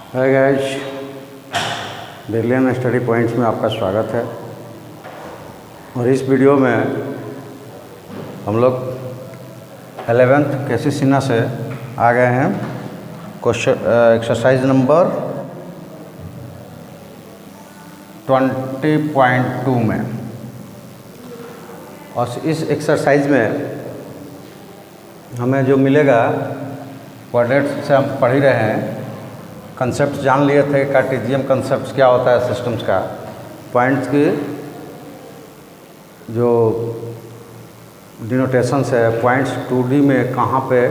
Hi guys, billion study points में आपका स्वागत है। और इस वीडियो में हम लोग 11th केसी सिन्हा से आ गए हैं क्वेश्चन एक्सरसाइज नंबर 20.2 में। और इस एक्सरसाइज में हमें जो मिलेगा, कोऑर्डिनेट्स से हम पढ़ ही रहे हैं, कंसेप्ट जान लिए थे। कार्टेशियन कंसेप्ट क्या होता है सिस्टम्स का, पॉइंट्स की जो डिनोटेशंस है, पॉइंट्स 2D में कहाँ पे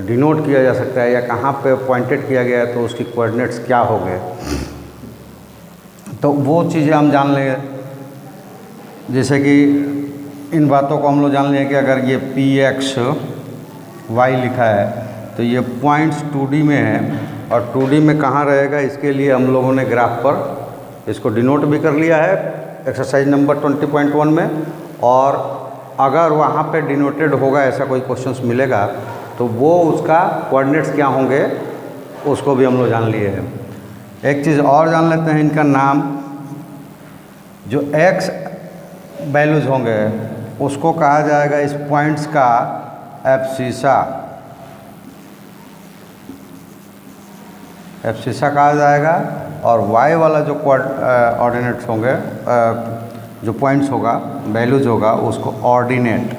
डिनोट किया जा सकता है या कहाँ पे पॉइंटेड किया गया है तो उसकी कोऑर्डिनेट्स क्या हो गए, तो वो चीज़ें हम जान लेंगे। जैसे कि इन बातों को हम लोग जान लें कि अगर ये px y लिखा है तो ये पॉइंट्स 2D में है और 2D में कहाँ रहेगा, इसके लिए हम लोगों ने ग्राफ पर इसको डिनोट भी कर लिया है एक्सरसाइज नंबर 20.1 में। और अगर वहाँ पे डिनोटेड होगा, ऐसा कोई क्वेश्चंस मिलेगा तो वो उसका कोऑर्डिनेट्स क्या होंगे उसको भी हम लोग जान लिए हैं। एक चीज़ और जान लेते हैं, इनका नाम जो x वैल्यूज़ होंगे उसको कहा जाएगा इस पॉइंट्स का एब्सिसा कहा जाएगा। और y वाला जो ऑर्डिनेट्स होंगे, जो पॉइंट्स होगा, वैल्यूज होगा, उसको ऑर्डिनेट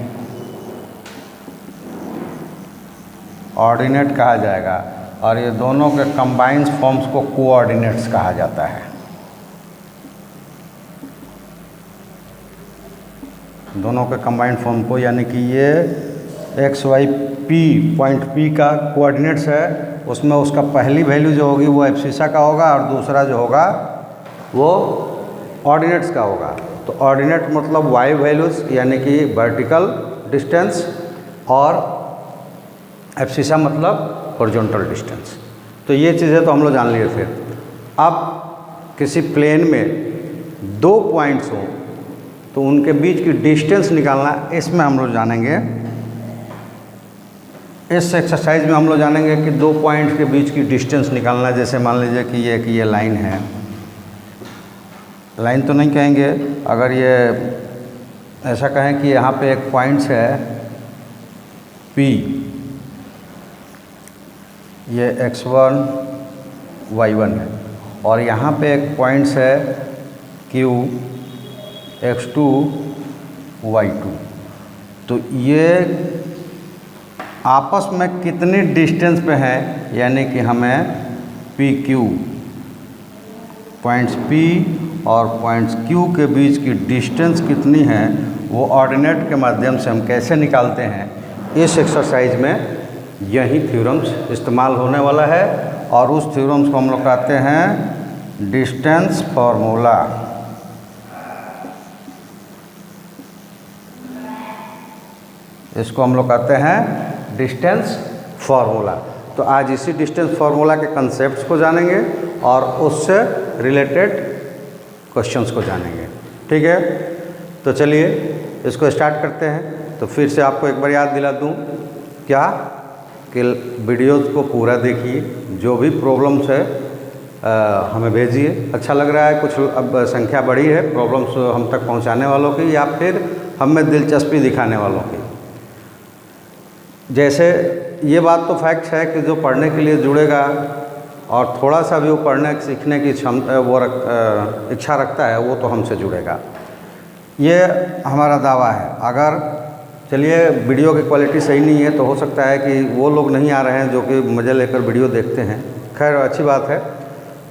कहा जाएगा। और ये दोनों के कंबाइंड फॉर्म्स को कोऑर्डिनेट्स कहा जाता है। दोनों के कंबाइंड फॉर्म को, यानी कि ये x y P, point P का कोऑर्डिनेट्स है, उसमें उसका पहली वैल्यू जो होगी वो एब्सिसा का होगा और दूसरा जो होगा वो ऑर्डिनेट्स का होगा। तो ऑर्डिनेट मतलब y वैल्यूज़ यानी कि वर्टिकल डिस्टेंस, और एब्सिसा मतलब हॉरिजॉन्टल डिस्टेंस। तो ये चीज़ें तो हम लोग जान लिए थे। अब किसी प्लेन में दो पॉइंट्स हों तो उनके बीच की डिस्टेंस निकालना, इसमें हम लोग जानेंगे। इस एक्सरसाइज में हम लोग जानेंगे कि दो पॉइंट्स के बीच की डिस्टेंस निकालना। जैसे मान लीजिए कि ये लाइन है, लाइन तो नहीं कहेंगे, अगर ये ऐसा कहें कि यहाँ पे एक पॉइंट्स है P, ये x1 y1 है, और यहाँ पे एक पॉइंट्स है Q x2 y2। तो ये आपस में कितनी डिस्टेंस पे है, यानी कि हमें PQ, पॉइंट्स P और पॉइंट्स Q के बीच की डिस्टेंस कितनी है, वो ऑर्डिनेट के माध्यम से हम कैसे निकालते हैं, इस एक्सरसाइज में यही थ्योरम्स इस्तेमाल होने वाला है। और उस थ्योरम्स को हम लोग कहते हैं डिस्टेंस फार्मूला। इसको हम लोग कहते हैं डिस्टेंस फार्मूला। तो आज इसी डिस्टेंस फार्मूला के कंसेप्ट्स को जानेंगे और उससे रिलेटेड क्वेश्चंस को जानेंगे। ठीक है, तो चलिए इसको स्टार्ट करते हैं। तो फिर से आपको एक बार याद दिला दूं क्या कि वीडियोज़ को पूरा देखिए, जो भी प्रॉब्लम्स है हमें भेजिए। अच्छा लग रहा है, कुछ अब संख्या बढ़ी है प्रॉब्लम्स हम तक पहुंचाने वालों की या फिर हमें दिलचस्पी दिखाने वालों की। जैसे ये बात तो फैक्ट है कि जो पढ़ने के लिए जुड़ेगा और थोड़ा सा भी वो पढ़ने सीखने की इच्छा रखता है, वो तो हमसे जुड़ेगा, ये हमारा दावा है। अगर चलिए वीडियो की क्वालिटी सही नहीं है तो हो सकता है कि वो लोग नहीं आ रहे हैं जो कि मज़े लेकर वीडियो देखते हैं, खैर अच्छी बात है।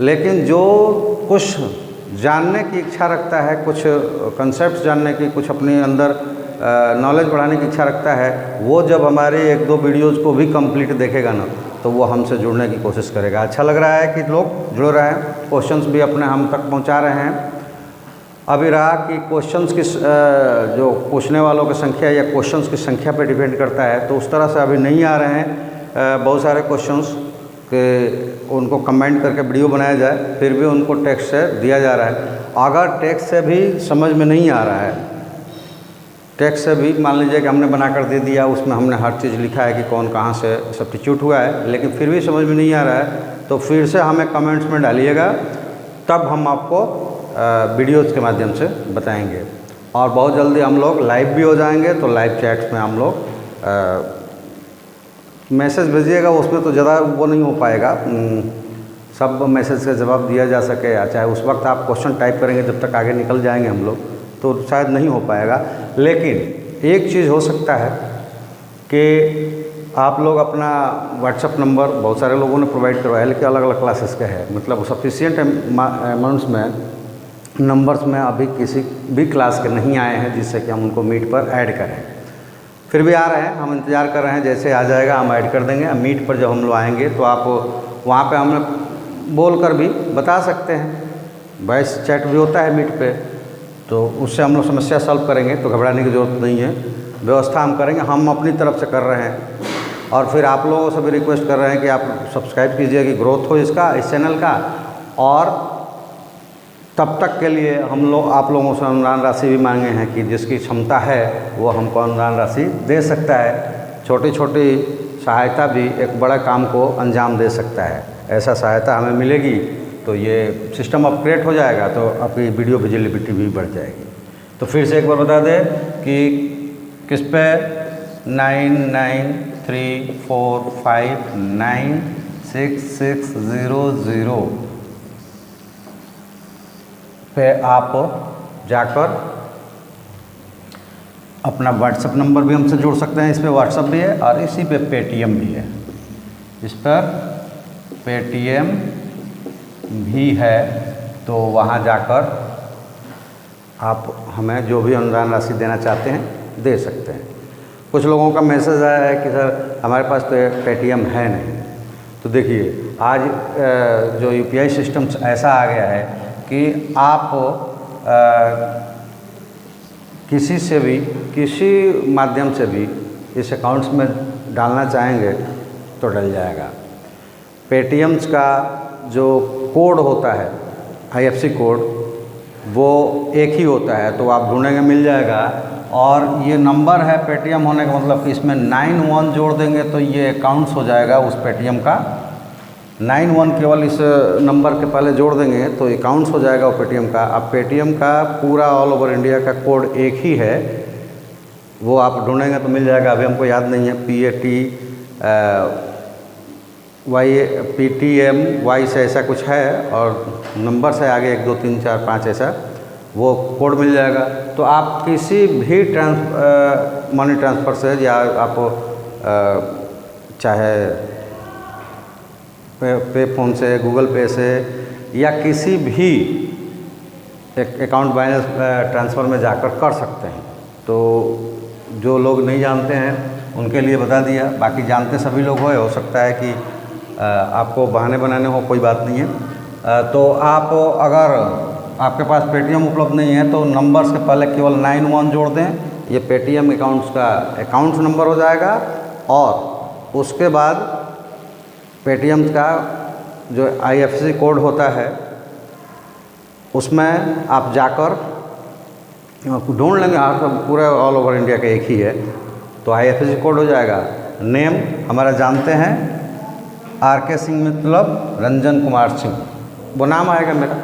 लेकिन जो कुछ जानने की इच्छा रखता है, कुछ कंसेप्ट जानने की, कुछ अपने अंदर नॉलेज बढ़ाने की इच्छा रखता है, वो जब हमारे एक दो वीडियोज़ को भी कंप्लीट देखेगा ना, तो वो हमसे जुड़ने की कोशिश करेगा। अच्छा लग रहा है कि लोग जुड़ रहे हैं, क्वेश्चंस भी अपने हम तक पहुंचा रहे हैं। अभी रहा कि क्वेश्चंस की जो पूछने वालों की संख्या या क्वेश्चंस की संख्या पर डिपेंड करता है, तो उस तरह से अभी नहीं आ रहे हैं बहुत सारे क्वेश्चंस कि उनको कमेंट करके वीडियो बनाया जाए, फिर भी उनको टेक्स्ट से दिया जा रहा है। अगर टेक्स्ट से भी समझ में नहीं आ रहा है, टेक्स्ट से भी मान लीजिए कि हमने बनाकर दे दिया, उसमें हमने हर चीज़ लिखा है कि कौन कहाँ से सब्स्टिट्यूट हुआ है, लेकिन फिर भी समझ में नहीं आ रहा है तो फिर से हमें कमेंट्स में डालिएगा, तब हम आपको वीडियोज़ के माध्यम से बताएंगे। और बहुत जल्दी हम लोग लाइव भी हो जाएंगे, तो लाइव चैट्स में हम लोग मैसेज भेजिएगा, उसमें तो ज़्यादा वो नहीं हो पाएगा, सब मैसेज का जवाब दिया जा सके, या चाहे उस वक्त आप क्वेश्चन टाइप करेंगे जब तक आगे निकल जाएंगे हम लोग, तो शायद नहीं हो पाएगा। लेकिन एक चीज़ हो सकता है कि आप लोग अपना व्हाट्सएप नंबर, बहुत सारे लोगों ने प्रोवाइड करवाया, लेकिन अलग अलग क्लासेस का है, मतलब सफिशिएंट अमाउंट्स में नंबर्स में अभी किसी भी क्लास के नहीं आए हैं जिससे कि हम उनको मीट पर ऐड करें। फिर भी आ रहे हैं, हम इंतज़ार कर रहे हैं, जैसे आ जाएगा हम ऐड कर देंगे। मीट पर जब हम लोग आएंगे तो आप वहाँ पे हमें बोल कर भी बता सकते हैं, वॉइस चैट भी होता है मीट पे, तो उससे हम लोग समस्या सॉल्व करेंगे, तो घबराने की ज़रूरत नहीं है, व्यवस्था हम करेंगे, हम अपनी तरफ से कर रहे हैं। और फिर आप लोगों से भी रिक्वेस्ट कर रहे हैं कि आप सब्सक्राइब कीजिए कि ग्रोथ हो इसका, इस चैनल का। और तब तक के लिए हम लोग आप लोगों से अनुदान राशि भी मांगे हैं कि जिसकी क्षमता है वो हमको अनुदान राशि दे सकता है। छोटी छोटी सहायता भी एक बड़ा काम को अंजाम दे सकता है, ऐसा सहायता हमें मिलेगी तो ये सिस्टम अपग्रेड हो जाएगा, तो आपकी वीडियो विजिबिलिटी भी बढ़ जाएगी। तो फिर से एक बार बता दें कि किस पे 9934596600 पे आप जाकर अपना व्हाट्सएप नंबर भी हमसे जोड़ सकते हैं। इस पर व्हाट्सएप भी है और इसी पे पेटीएम भी है, इस पर पेटीएम भी है, तो वहाँ जाकर आप हमें जो भी अनुदान राशि देना चाहते हैं दे सकते हैं। कुछ लोगों का मैसेज आया है कि सर हमारे पास तो पेटीएम है नहीं। तो देखिए, आज जो यूपीआई सिस्टम ऐसा आ गया है कि आप किसी से भी किसी माध्यम से भी इस अकाउंट्स में डालना चाहेंगे तो डल जाएगा। पेटीएम्स का जो कोड होता है आईएफएससी कोड, वो एक ही होता है, तो आप ढूंढेंगे मिल जाएगा। और ये नंबर है पेटीएम होने का मतलब कि इसमें 91 जोड़ देंगे तो ये अकाउंट्स हो जाएगा उस पेटीएम का। 91 केवल इस नंबर के पहले जोड़ देंगे तो अकाउंट्स हो जाएगा वो पेटीएम का। अब पेटीएम का पूरा ऑल ओवर इंडिया का कोड एक ही है, वो आप ढूंढेंगे तो मिल जाएगा। अभी हमको याद नहीं है, PTM से ऐसा कुछ है और नंबर से आगे 1 2 3 4 5 ऐसा वो कोड मिल जाएगा। तो आप किसी भी मनी ट्रांसफ़र से, या आप चाहे पे फ़ोन से, गूगल पे से, या किसी भी अकाउंट बैलेंस ट्रांसफ़र में जाकर कर सकते हैं। तो जो लोग नहीं जानते हैं उनके लिए बता दिया, बाकी जानते सभी लोग हो सकता है कि आपको बहाने बनाने हो, कोई बात नहीं है। तो आप अगर आपके पास पेटीएम उपलब्ध नहीं है तो नंबर से पहले केवल 91 जोड़ दें, ये पेटीएम अकाउंट्स का अकाउंट नंबर हो जाएगा। और उसके बाद पेटीएम का जो आईएफएससी कोड होता है उसमें आप जाकर ढूंढ लेंगे, हर पूरे ऑल ओवर इंडिया का एक ही है, तो आईएफएससी कोड हो जाएगा। नेम हमारा जानते हैं RK सिंह, मतलब रंजन कुमार सिंह, वो नाम आएगा मेरा।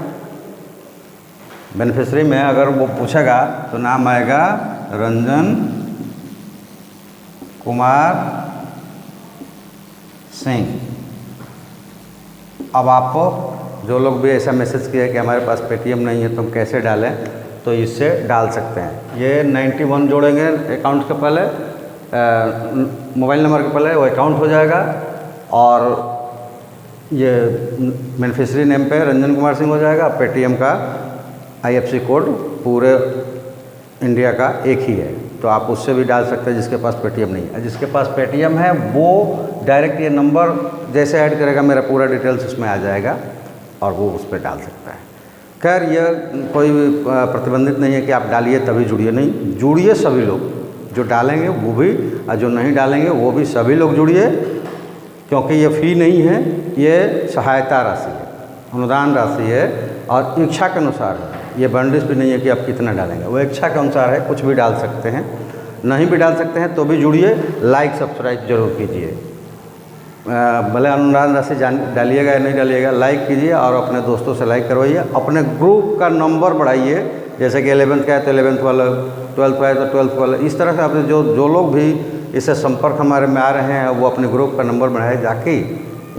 बेनिफिशरी में अगर वो पूछेगा तो नाम आएगा रंजन कुमार सिंह। अब आपको जो लोग भी ऐसा मैसेज किया कि हमारे पास पेटीएम नहीं है तो हम कैसे डालें, तो इससे डाल सकते हैं। ये 91 जोड़ेंगे अकाउंट के पहले, मोबाइल नंबर के पहले, वो अकाउंट हो जाएगा। और ये बेनिफिशरी नेम पे रंजन कुमार सिंह हो जाएगा। पेटीएम का आईएफएससी कोड पूरे इंडिया का एक ही है, तो आप उससे भी डाल सकते हैं जिसके पास पेटीएम नहीं है। जिसके पास पेटीएम है वो डायरेक्ट ये नंबर जैसे ऐड करेगा मेरा पूरा डिटेल्स उसमें आ जाएगा और वो उस पर डाल सकता है। खैर, ये कोई प्रतिबंधित नहीं है कि आप डालिए तभी जुड़िए, नहीं, जुड़िए सभी लोग, जो डालेंगे वो भी और जो नहीं डालेंगे वो भी, सभी लोग जुड़िए, क्योंकि ये फ़ी नहीं है, ये सहायता राशि है, अनुदान राशि है और इच्छा के अनुसार है। ये बंडिस भी नहीं है कि आप कितना डालेंगे, वो इच्छा के अनुसार है, कुछ भी डाल सकते हैं, नहीं भी डाल सकते हैं तो भी जुड़िए। लाइक सब्सक्राइब जरूर कीजिए। भले अनुदान राशि डालिएगा या नहीं डालिएगा, लाइक कीजिए और अपने दोस्तों से लाइक करवाइए। अपने ग्रुप का नंबर बढ़ाइए, जैसे कि 11th का है तो 11th वाला, 12th का है तो 12th वाला, इस तरह से आपने जो लोग भी इससे संपर्क हमारे में आ रहे हैं वो अपने ग्रुप का नंबर बढ़ाए, जाके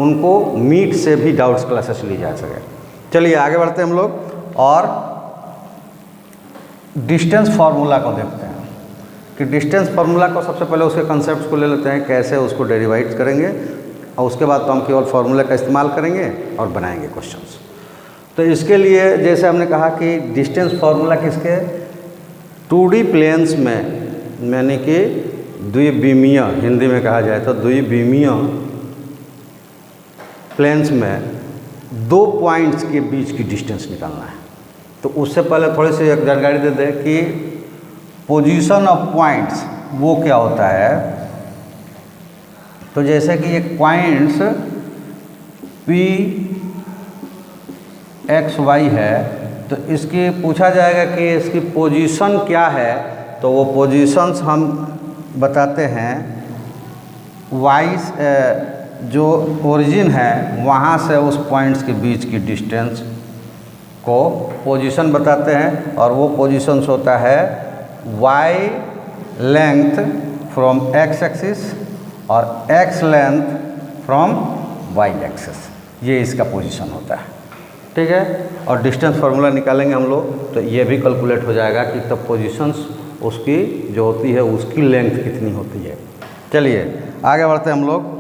उनको मीट से भी डाउट्स क्लासेस ली जा सके। चलिए आगे बढ़ते हैं हम लोग और डिस्टेंस फार्मूला को देखते हैं कि डिस्टेंस फार्मूला को सबसे पहले उसके कंसेप्ट को ले लेते हैं, कैसे उसको डेरिवाइड करेंगे, और उसके बाद तो हम केवल फार्मूला का इस्तेमाल करेंगे और बनाएंगे क्वेश्चंस। तो इसके लिए जैसे हमने कहा कि डिस्टेंस फार्मूला किसके 2D प्लेन्स में, यानी कि द्विविमीय हिंदी में कहा जाए तो द्विविमीय प्लेन्स में 2 पॉइंट्स के बीच की डिस्टेंस निकालना है। तो उससे पहले थोड़ी सी एक जानकारी दे दें कि पोजीशन ऑफ पॉइंट्स वो क्या होता है। तो जैसे कि एक पॉइंट्स P x y है, तो इसकी पूछा जाएगा कि इसकी पोजीशन क्या है, तो वो पोजीशंस हम बताते हैं y जो ओरिजिन है वहाँ से उस पॉइंट्स के बीच की डिस्टेंस को पोजीशन बताते हैं, और वो पोजीशंस होता है y length from x axis और x length from y axis, ये इसका पोजीशन होता है। ठीक है, और डिस्टेंस फार्मूला निकालेंगे हम लोग तो ये भी कैलकुलेट हो जाएगा कि तब पोजीशंस उसकी जो होती है उसकी लेंथ कितनी होती है। चलिए आगे बढ़ते हैं हम लोग।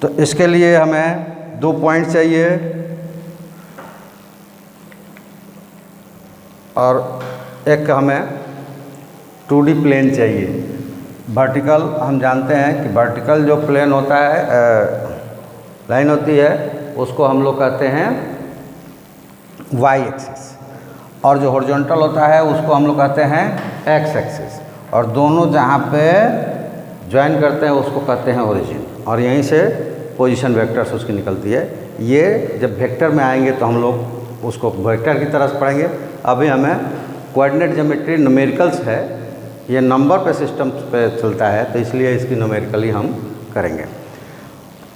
तो इसके लिए हमें 2 पॉइंट चाहिए और एक हमें 2D प्लेन चाहिए। वर्टिकल हम जानते हैं कि वर्टिकल जो प्लेन होता है, लाइन होती है, उसको हम लोग कहते हैं y एक्सिस, और जो हॉरिजॉन्टल होता है उसको हम लोग कहते हैं x एक्सिस, और दोनों जहाँ पे ज्वाइन करते हैं उसको कहते हैं ओरिजिन, और यहीं से पोजीशन वेक्टर्स उसकी निकलती है। ये जब वेक्टर में आएंगे तो हम लोग उसको वेक्टर की तरह से पढ़ेंगे। अभी हमें कोऑर्डिनेट ज्योमेट्री न्यूमेरिकल्स है, ये नंबर पे सिस्टम पे चलता है, तो इसलिए इसकी न्यूमेरिकली हम करेंगे।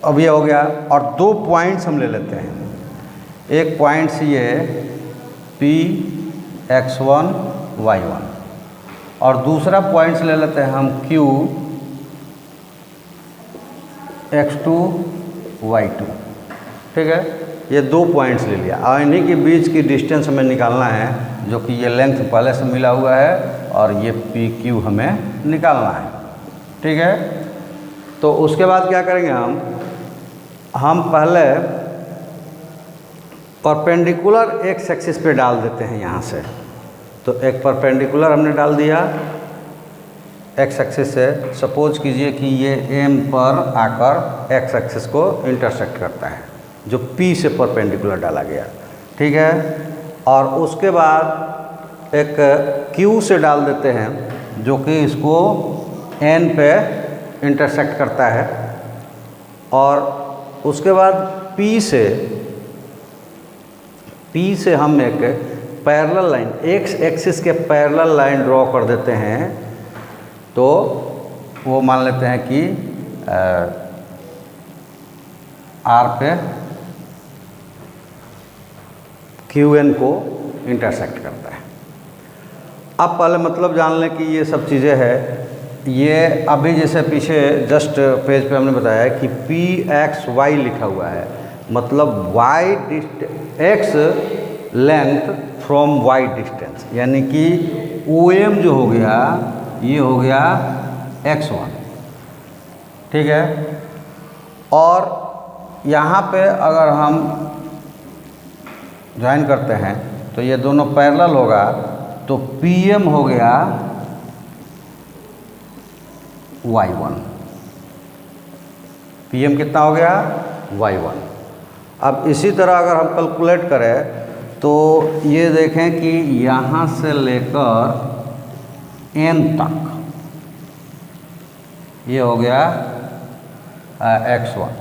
अब ये हो गया, और 2 पॉइंट्स हम ले लेते हैं। एक पॉइंट्स ये P x1 y1, और दूसरा पॉइंट्स ले लेते हैं हम Q x2 y2। ठीक है, ये 2 पॉइंट्स ले लिया, और इन्हीं के बीच की डिस्टेंस हमें निकालना है, जो कि ये लेंथ पहले से मिला हुआ है, और ये PQ हमें निकालना है। ठीक है, तो उसके बाद क्या करेंगे हम पहले परपेंडिकुलर x एक्सिस पे डाल देते हैं यहाँ से। तो एक परपेंडिकुलर हमने डाल दिया x एक्सिस से। सपोज कीजिए कि ये M पर आकर x एक्सिस को इंटरसेक्ट करता है, जो P से परपेंडिकुलर डाला गया। ठीक है, और उसके बाद एक Q से डाल देते हैं, जो कि इसको N पे इंटरसेक्ट करता है, और उसके बाद P से हम एक पैरेलल लाइन x एक्सिस के पैरेलल लाइन ड्रॉ कर देते हैं। तो वो मान लेते हैं कि R पे QN को इंटरसेक्ट करता है। अब पहले मतलब जान लें कि ये सब चीज़ें हैं। ये अभी जैसे पीछे जस्ट पेज पे हमने बताया है कि PXY लिखा हुआ है, मतलब x length from y distance, यानी कि OM जो हो गया ये हो गया x1। ठीक है, और यहाँ पे अगर हम ज्वाइन करते हैं तो ये दोनों पैरेलल होगा, तो PM हो गया y1। PM कितना हो गया y1। अब इसी तरह अगर हम कैलकुलेट करें तो ये देखें कि यहाँ से लेकर N तक ये हो गया x1।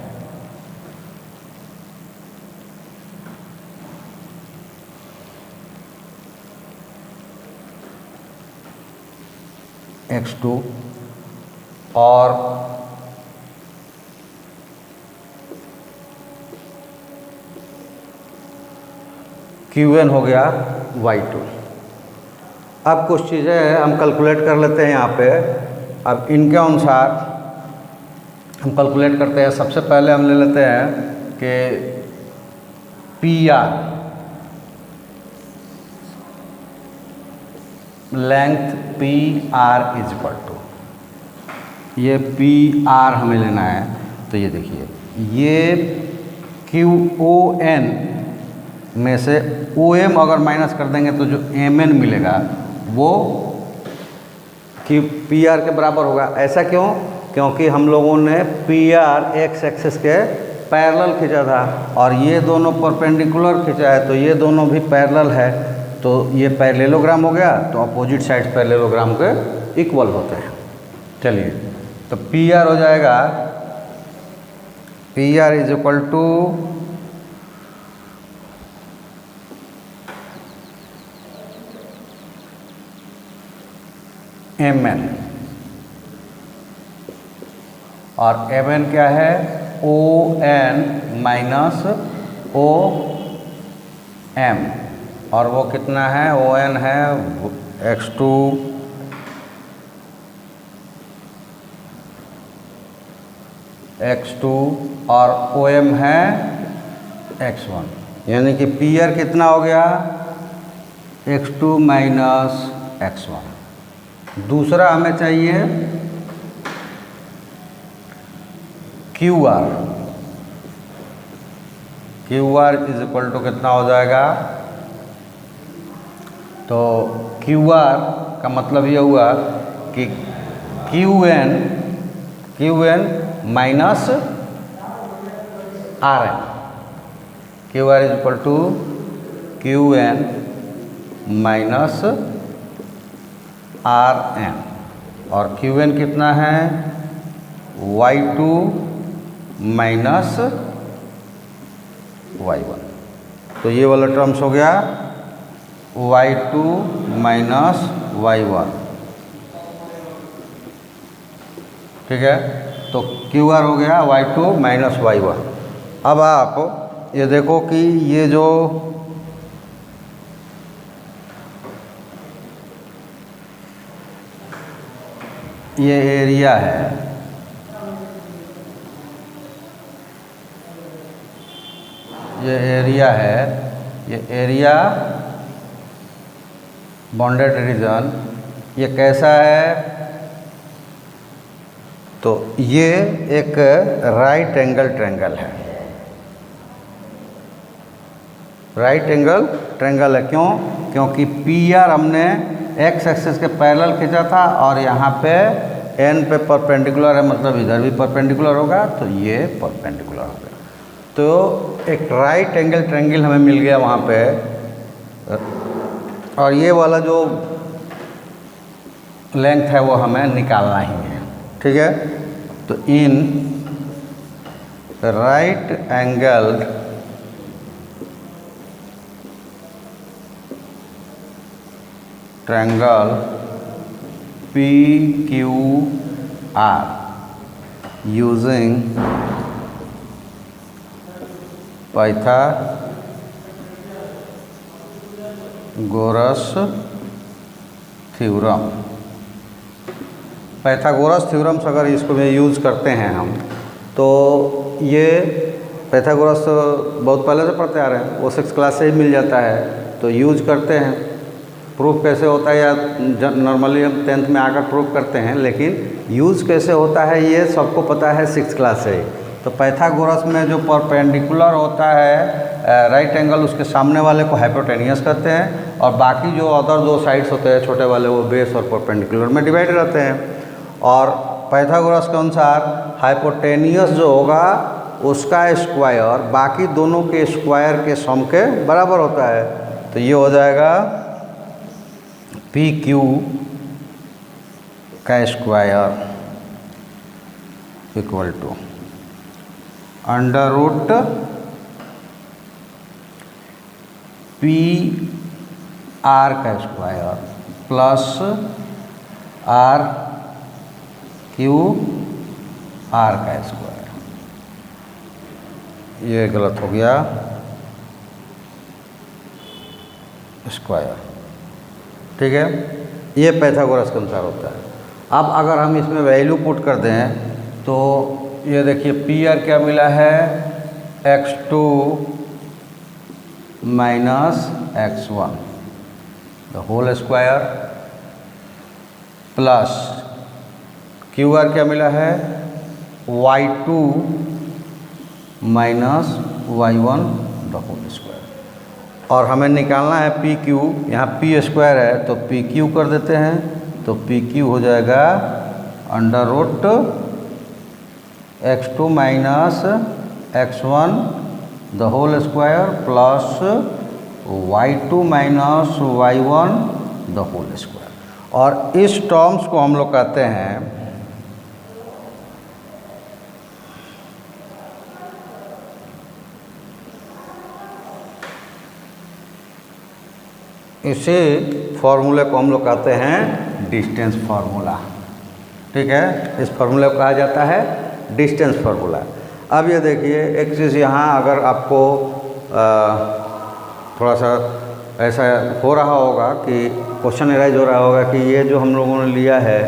x2, और Qn हो गया y2। अब कुछ चीज़ें हम कैलकुलेट कर लेते हैं यहाँ पे। अब इनके अनुसार हम कैलकुलेट करते हैं। सबसे पहले हम ले लेते हैं कि PR length PR is equal to, ये PR हमें लेना है। तो ये देखिए, ये QON में से OM अगर माइनस कर देंगे तो जो MN मिलेगा वो PR के बराबर होगा। ऐसा क्यों? क्योंकि हम लोगों ने PR x एक्सिस के पैरेलल खींचा था और ये दोनों परपेंडिकुलर खींचा है, तो ये दोनों भी पैरेलल है, तो ये पैरेललोग्राम हो गया। तो अपोजिट साइड पैरेललोग्राम के इक्वल होते हैं। चलिए, तो PR हो जाएगा, PR is equal to MN, और MN क्या है? ON माइनस OM, और वो कितना है? ON है x2 और OM है x1, यानी कि PR कितना हो गया? x2 minus x1। दूसरा हमें चाहिए QR इज इक्वल टू कितना हो जाएगा? तो QR का मतलब ये हुआ कि QN minus RN, QR is equal to QN minus RN, और QN कितना है? y2 minus y1। तो ये वाला टर्म्स हो गया y2 माइनस y1, ठीक है। तो QR हो गया y2 माइनस y1। अब आप ये देखो कि ये जो ये एरिया है, ये एरिया बॉन्डेड रीजन, ये कैसा है? तो ये एक राइट एंगल ट्रायंगल है। राइट एंगल ट्रायंगल है, क्यों? क्योंकि PR हमने x एक्सिस के पैरेलल खींचा था और यहाँ पे N पे परपेंडिकुलर है, मतलब इधर भी परपेंडिकुलर होगा, तो ये परपेंडिकुलर हो गया। तो एक राइट एंगल ट्रायंगल हमें मिल गया वहाँ पे, और ये वाला जो लेंथ है वो हमें निकालना ही है, ठीक है। तो in right angle triangle PQR using Pythagoras theorem. Pythagoras theorems अगर इसको में यूज़ करते हैं हम, तो ये पाइथागोरस बहुत पहले से पढ़ते आ रहे हैं, वो 6th क्लास से ही मिल जाता है, तो यूज़ करते हैं। प्रूफ कैसे होता है या नॉर्मली हम 10th में आकर प्रूफ करते हैं, लेकिन यूज़ कैसे होता है ये सबको पता है 6th क्लास से ही। तो पाइथागोरस में जो परपेंडिकुलर होता है राइट एंगल, उसके सामने वाले को हाइपोटेनियस कहते हैं, और बाकी जो अदर दो साइड्स होते हैं छोटे वाले, वो बेस और परपेंडिकुलर में डिवाइड रहते हैं। और पाइथागोरस के अनुसार हाइपोटेनियस जो होगा उसका स्क्वायर बाकी दोनों के स्क्वायर के सम के बराबर होता है। तो ये हो जाएगा PQ का square equal to under root PR का स्क्वायर प्लस RQR का स्क्वायर। ये गलत हो गया, स्क्वायर। ठीक है, ये पाइथागोरस के अनुसार होता है। अब अगर हम इसमें वैल्यू पुट कर दें तो ये देखिए पी आर क्या मिला है, x2 minus x1 the whole square plus Q R क्या मिला है, y2 minus y1 the whole square. और हमें निकालना है पी क्यू, यहाँ पी स्क्वायर है तो पी क्यू कर देते हैं, तो पी क्यू हो जाएगा under root x2 minus x1 the whole square plus y2 minus y1 the whole square. और इस टर्म्स को हम लोग कहते हैं इसे फॉर्मूले को हम लोग कहते हैं डिस्टेंस फार्मूला। ठीक है, इस फार्मूले को कहा जाता है डिस्टेंस फार्मूला। अब ये देखिए एक चीज़ यहाँ अगर आपको थोड़ा सा ऐसा हो रहा होगा कि क्वेश्चन एराइज हो रहा होगा कि ये जो हम लोगों ने लिया है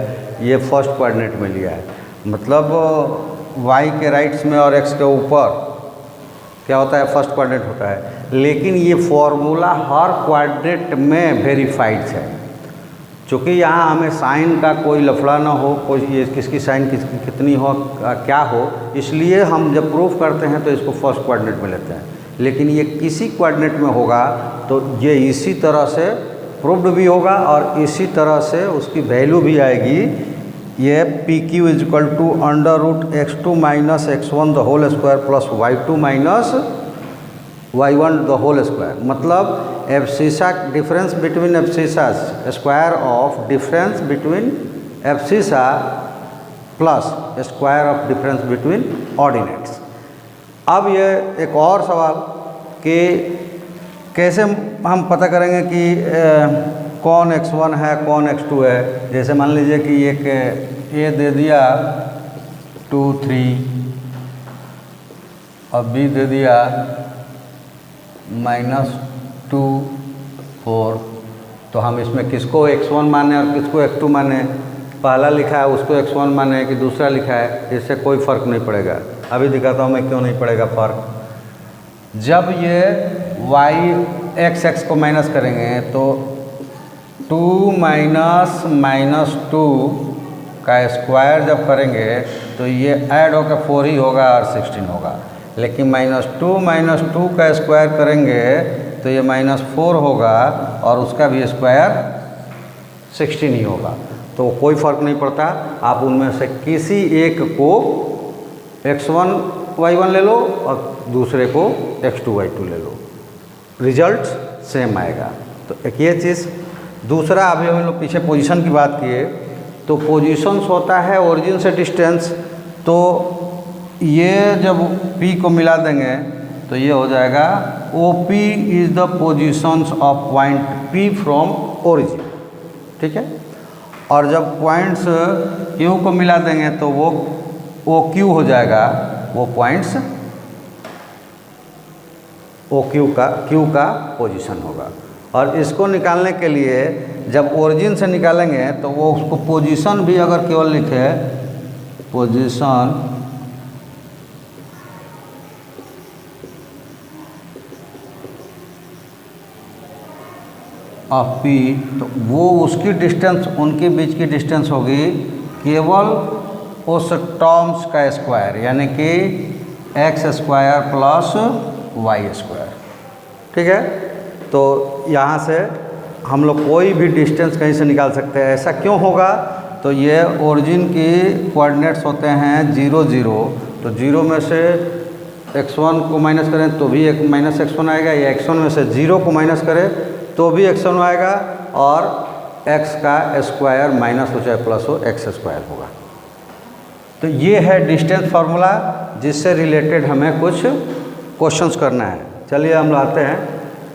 ये फर्स्ट कोऑर्डिनेट में लिया है, मतलब y के राइट्स में और x के ऊपर क्या होता है, फर्स्ट क्वाड्रेंट होता है। लेकिन ये फॉर्मूला हर क्वाड्रेंट में वेरीफाइड है। चूँकि यहाँ हमें साइन का कोई लफड़ा ना हो, कोई ये किसकी साइन किसकी कितनी हो क्या हो, इसलिए हम जब प्रूफ करते हैं तो इसको फर्स्ट क्वाड्रेंट में लेते हैं। लेकिन ये किसी क्वाड्रेंट में होगा तो ये इसी तरह से प्रूव्ड भी होगा और इसी तरह से उसकी वैल्यू भी आएगी। ये P Q is equal to under root x2 minus x1 the whole square plus y2 minus y1 the whole square. मतलब abscissa difference between abscissa square of difference between abscissa plus square of difference between ordinates. अब ये एक और सवाल कि कैसे हम पता करेंगे कि कौन x1 है कौन x2 है। जैसे मान लीजिए कि एक ए दे दिया 2 3 और बी दे दिया -2 4, तो हम इसमें किसको x1 माने और किसको x2 माने, पहला लिखा है उसको x1 माने कि दूसरा लिखा है, इससे कोई फ़र्क नहीं पड़ेगा। अभी दिखाता हूँ मैं क्यों नहीं पड़ेगा फ़र्क। जब ये x को माइनस करेंगे तो 2 माइनस 2 का स्क्वायर जब करेंगे तो ये ऐड होकर 4 ही होगा और 16 होगा। लेकिन -2 का स्क्वायर करेंगे तो ये -4 होगा और उसका भी स्क्वायर 16 ही होगा। तो कोई फ़र्क नहीं पड़ता, आप उनमें से किसी एक को x1 y1 ले लो और दूसरे को x2 y2 ले लो, रिजल्ट सेम आएगा। तो एक ये चीज़। दूसरा, अभी हम लोग पीछे पोजीशन की बात किए तो पोजीशंस होता है ओरिजिन से डिस्टेंस। तो ये जब P को मिला देंगे तो ये हो जाएगा OP is the positions of point P from origin. ठीक है, और जब पॉइंट्स Q को मिला देंगे तो वो OQ हो जाएगा, वो पॉइंट्स OQ का Q का पोजीशन होगा। और इसको निकालने के लिए जब ओरिजिन से निकालेंगे तो वो उसको पोजीशन भी अगर केवल लिखे पोजीशन ऑफ P, तो वो उसकी डिस्टेंस, उनके बीच की डिस्टेंस होगी केवल उस टर्म्स का स्क्वायर, यानी कि x square plus y square. ठीक है, तो यहाँ से हम लोग कोई भी डिस्टेंस कहीं से निकाल सकते हैं। ऐसा क्यों होगा, तो ये ओरिजिन की कोऑर्डिनेट्स होते हैं 0 0, तो 0 में से x1 को माइनस करें तो भी एक -x1 आएगा, या x1 में से 0 को माइनस करें तो भी x1 आएगा, और x का स्क्वायर माइनस हो चाहे प्लस हो x स्क्वायर होगा। तो ये है डिस्टेंस फार्मूला जिससे रिलेटेड हमें कुछ क्वेश्चंस करना है। चलिए हम लाते हैं,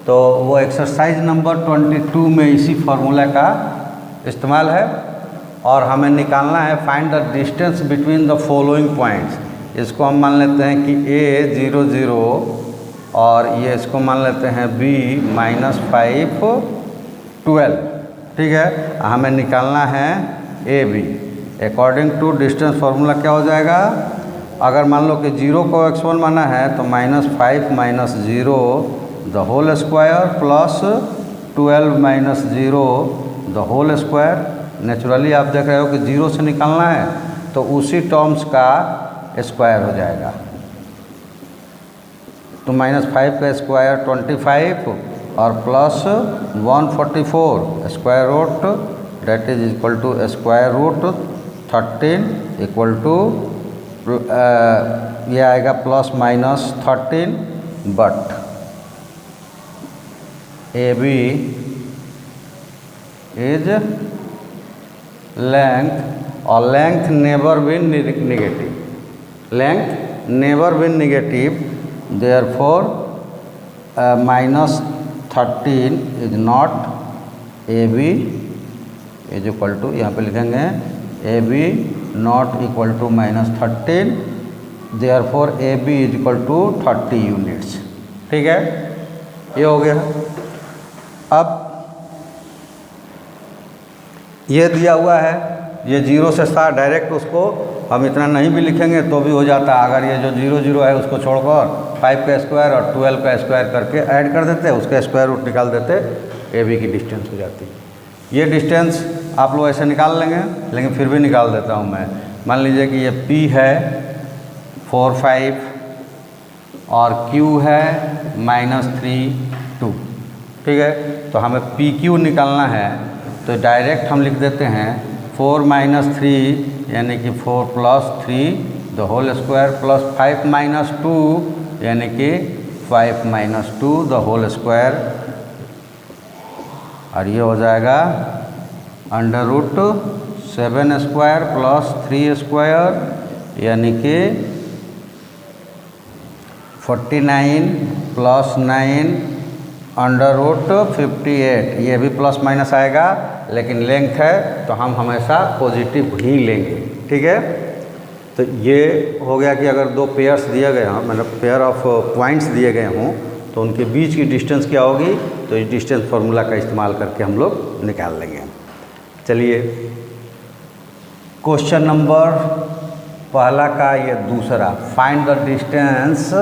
तो वो एक्सरसाइज नंबर 22 में इसी फार्मूला का इस्तेमाल है और हमें निकालना है find the distance between the following points. इसको हम मान लेते हैं कि A 0 0 और ये इसको मान लेते हैं b माइनस 5 12। ठीक है, हमें निकालना है A B. According to distance formula क्या हो जाएगा, अगर मान लो कि 0 को x1 माना है तो -5 minus 0 the whole square plus 12 minus 0 the whole square. Naturally आप देख रहे हो कि 0 से निकालना है तो उसी टर्म्स का स्क्वायर हो जाएगा। तो -5 का स्क्वायर 25 और plus 144 square root that is equal to square root 13 equal to ये आएगा plus minus 13 but A B is length और length never been negative, length never been negative, therefore -13 is not A B is equal to, यहाँ पे लिखेंगे A B not equal to -13, therefore A B is equal to 30 units. ठीक है, ये हो गया। अब ये दिया हुआ है, ये 0 से स्टार्ट डायरेक्ट, उसको हम इतना नहीं भी लिखेंगे तो भी हो जाता। अगर ये जो 0 0 है उसको छोड़कर 5 का स्क्वायर और 12 का स्क्वायर करके ऐड कर देते, उसका स्क्वायर रूट निकाल देते, ए बी की डिस्टेंस हो जाती। ये डिस्टेंस आप लोग ऐसे निकाल लेंगे, लेकिन फिर भी निकाल देता हूँ मैं। मान लीजिए कि ये P है 4 5 और Q है -3 2। ठीक है, तो हमें PQ निकालना है तो डायरेक्ट हम लिख देते हैं 4 माइनस 3 यानी कि 4 plus 3 the whole square plus 5 minus 2 यानी कि 5 माइनस 2 द होल स्क्वायर, और ये हो जाएगा √7 स्क्वायर प्लस 3 स्क्वायर यानी कि 49 प्लस 9 √58। ये भी प्लस माइनस आएगा, लेकिन लेंथ है तो हम हमेशा पॉजिटिव ही लेंगे। ठीक है, तो ये हो गया कि अगर दो पेयर्स दिए गए हों, मतलब पेयर ऑफ पॉइंट्स दिए गए हों, तो उनके बीच की डिस्टेंस क्या होगी, तो इस डिस्टेंस फार्मूला का इस्तेमाल करके हम लोग निकाल लेंगे। चलिए, क्वेश्चन नंबर पहला का ये दूसरा, find the distance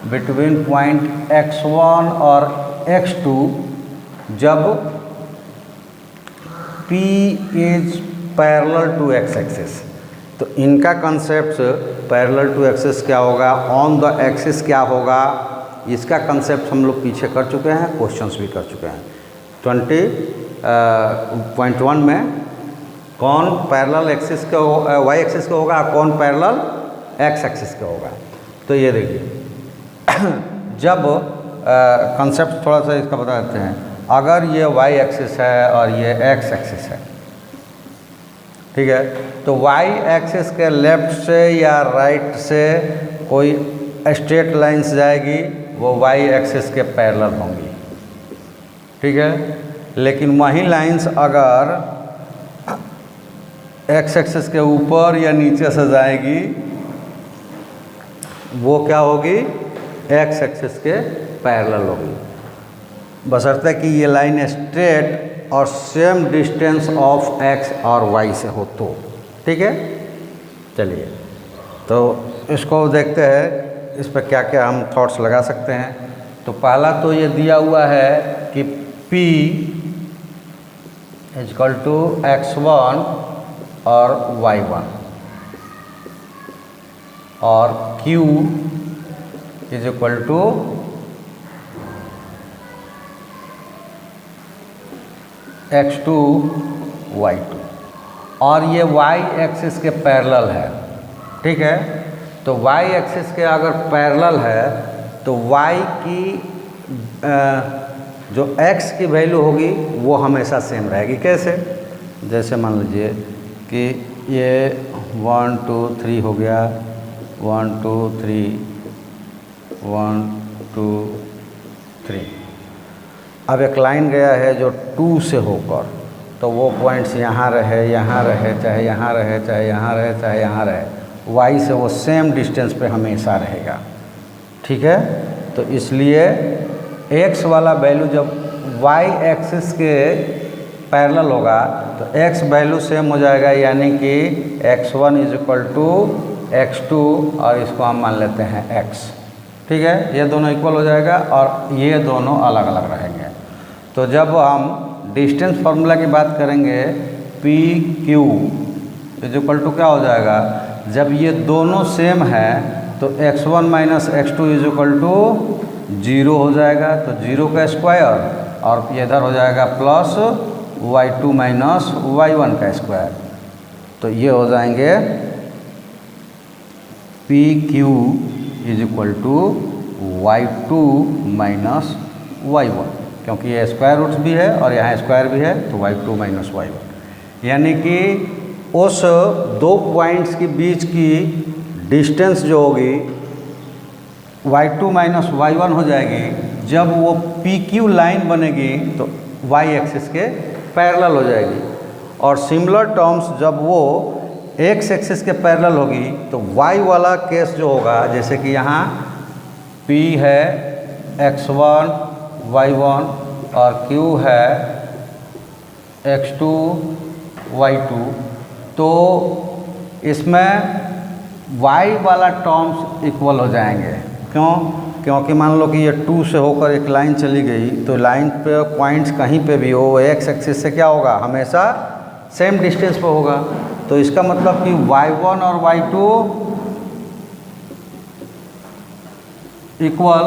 between point x1 और x2 जब P is parallel to x axis. तो इनका कंसेप्ट पैरेलल टू एक्सिस क्या होगा, ऑन द एक्सिस क्या होगा, इसका कंसेप्ट हम लोग पीछे कर चुके हैं, क्वेश्चंस भी कर चुके हैं। 20.1 में कौन पैरेलल एक्सिस का वाई एक्सिस का होगा, कौन पैरेलल एक्स एक्सिस का होगा। तो ये देखिए जब कंसेप्ट थोड़ा सा इसका बता देते हैं। अगर ये वाई एक्सिस है और ये एक्स एक्सिस है, ठीक है, तो वाई एक्सिस के लेफ्ट से या राइट से कोई स्ट्रेट लाइंस जाएगी, वो वाई एक्सिस के पैरेलल होंगी। ठीक है, लेकिन वही लाइंस अगर एक्स एक्सिस के ऊपर या नीचे से जाएगी, वो क्या होगी, एक्स एक्सिस के पैरेलल होगी, बशर्ते कि ये लाइन स्ट्रेट और सेम डिस्टेंस ऑफ एक्स और वाई से हो तो। ठीक है, चलिए तो इसको देखते हैं, इस पर क्या क्या हम थॉट्स लगा सकते हैं। तो पहला तो ये दिया हुआ है कि P इक्वल टू x1 और y1 और Q is equal to x2 y2 और ये y एक्सिस के पैरेलल है। ठीक है, तो y एक्सिस के अगर पैरेलल है तो y की जो x की वैल्यू होगी वो हमेशा सेम रहेगी। कैसे, जैसे मान लीजिए कि ये 1 2 3 हो गया, 1 2 3 1 2 3। अब एक लाइन गया है जो 2 से होकर, तो वो पॉइंट्स यहाँ रहे, यहाँ रहे, चाहे यहाँ रहे, चाहे यहाँ रहे, चाहे यहाँ रहे, y से वो सेम डिस्टेंस पे हमेशा रहेगा। ठीक है, तो इसलिए x वाला वैल्यू जब y एक्सिस के पैरेलल होगा तो x वैल्यू सेम हो जाएगा, यानी कि x1 is equal to x2 और इसको हम मान लेते हैं x। ठीक है, ये दोनों इक्वल हो जाएगा और ये दोनों अलग अलग रहेंगे। तो जब हम डिस्टेंस फार्मूला की बात करेंगे P Q is equal to क्या हो जाएगा, जब ये दोनों सेम है तो x1 minus x2 is equal to 0 हो जाएगा, तो 0 का स्क्वायर और ये इधर हो जाएगा प्लस y2 माइनस y1 का स्क्वायर। तो ये हो जाएंगे P Q is equal to y2 minus y1, क्योंकि ये स्क्वायर रूट्स भी है और यहाँ स्क्वायर भी है, तो y2 माइनस y1, यानी कि उस दो पॉइंट्स के बीच की डिस्टेंस जो होगी y2 माइनस y1 हो जाएगी। जब वो PQ लाइन बनेगी तो y एक्सिस के पैरेलल हो जाएगी, और सिमिलर टर्म्स जब वो x एक्सिस के पैरेलल होगी तो y वाला केस जो होगा, जैसे कि यहाँ P है x1 y1 और Q है x2 y2, तो इसमें y वाला टर्म्स इक्वल हो जाएंगे। क्यों? क्योंकि मान लो कि ये 2 से होकर एक लाइन चली गई, तो लाइन पे पॉइंट्स कहीं पे भी हो x एक्सिस से क्या होगा, हमेशा सेम डिस्टेंस पे होगा। तो इसका मतलब कि y1 और y2 इक्वल,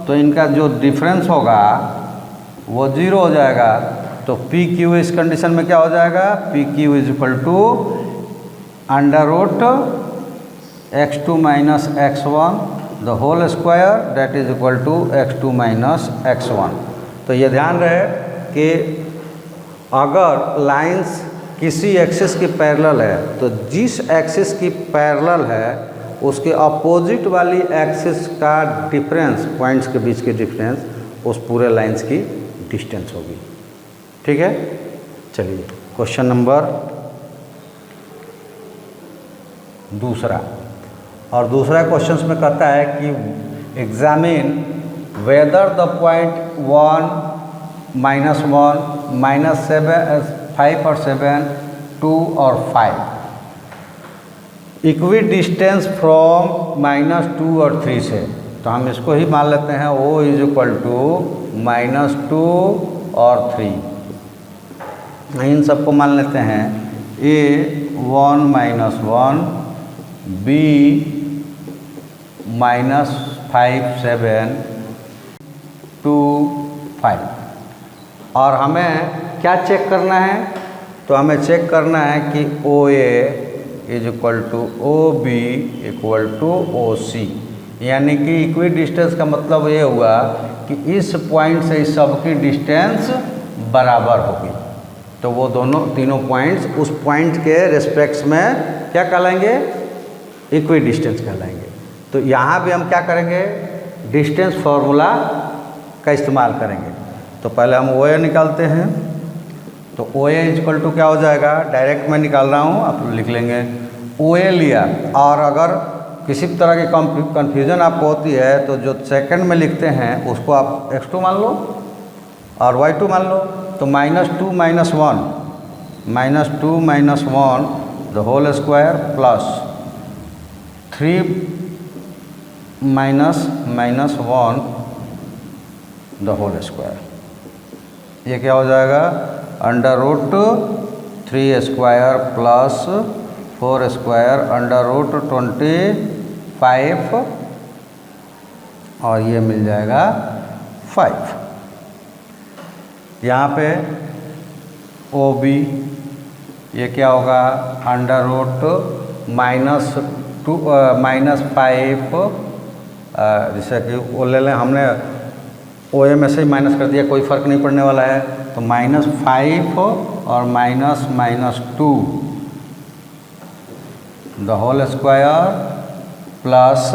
तो इनका जो डिफरेंस होगा वो 0 हो जाएगा। तो पी क्यू इस कंडीशन में क्या हो जाएगा, P Q is equal to under root x2 minus x1 the whole square that is equal to x2 minus x1। तो ये ध्यान रहे कि अगर लाइंस किसी एक्सिस की पैरेलल है तो जिस एक्सिस की पैरेलल है उसके अपोजिट वाली एक्सिस का डिफरेंस, पॉइंट्स के बीच की डिफरेंस, उस पूरे लाइंस की डिस्टेंस होगी। ठीक है, चलिए क्वेश्चन नंबर दूसरा। और दूसरा क्वेश्चन में कहता है कि examine whether the point 1 minus 1 minus 5 और 7 2 और 5 इक्वी डिस्टेंस फ्रॉम -2 और 3 से। तो हम इसको ही मान लेते हैं O इज इक्वल टू -2 और 3। इन सबको मान लेते हैं A 1 माइनस 1 B -5 7 2 5। और हमें क्या चेक करना है, तो हमें चेक करना है कि OA is equal to OB equal to OC, यानी कि इक्वी डिस्टेंस का मतलब ये हुआ कि इस पॉइंट से इस सब की डिस्टेंस बराबर होगी। तो वो दोनों तीनों पॉइंट्स उस पॉइंट के रिस्पेक्ट्स में क्या कहलाएंगे, इक्वी डिस्टेंस कहलाएंगे। तो यहाँ भी हम क्या करेंगे, डिस्टेंस फार्मूला का इस्तेमाल करेंगे। तो पहले हम OA निकालते हैं, तो OA इज इक्वल टू क्या हो जाएगा, डायरेक्ट मैं निकाल रहा हूँ, आप लिख लेंगे। OA लिया, और अगर किसी तरह की कन्फ्यूज़न आपको होती है तो जो सेकंड में लिखते हैं उसको आप x2 मान लो और y2 मान लो। तो -2 minus 1 -2 minus 1 the whole square plus 3 minus -1 the whole square. ये क्या हो जाएगा, under root 3 square plus 4 square under root 25 और ये मिल जाएगा 5। यहाँ पे OB ये क्या होगा, अंडर रूट -5, जैसे कि वो ले लें, हमने OA में से ही माइनस कर दिया, कोई फ़र्क नहीं पड़ने वाला है। तो -5 और -2 the whole square plus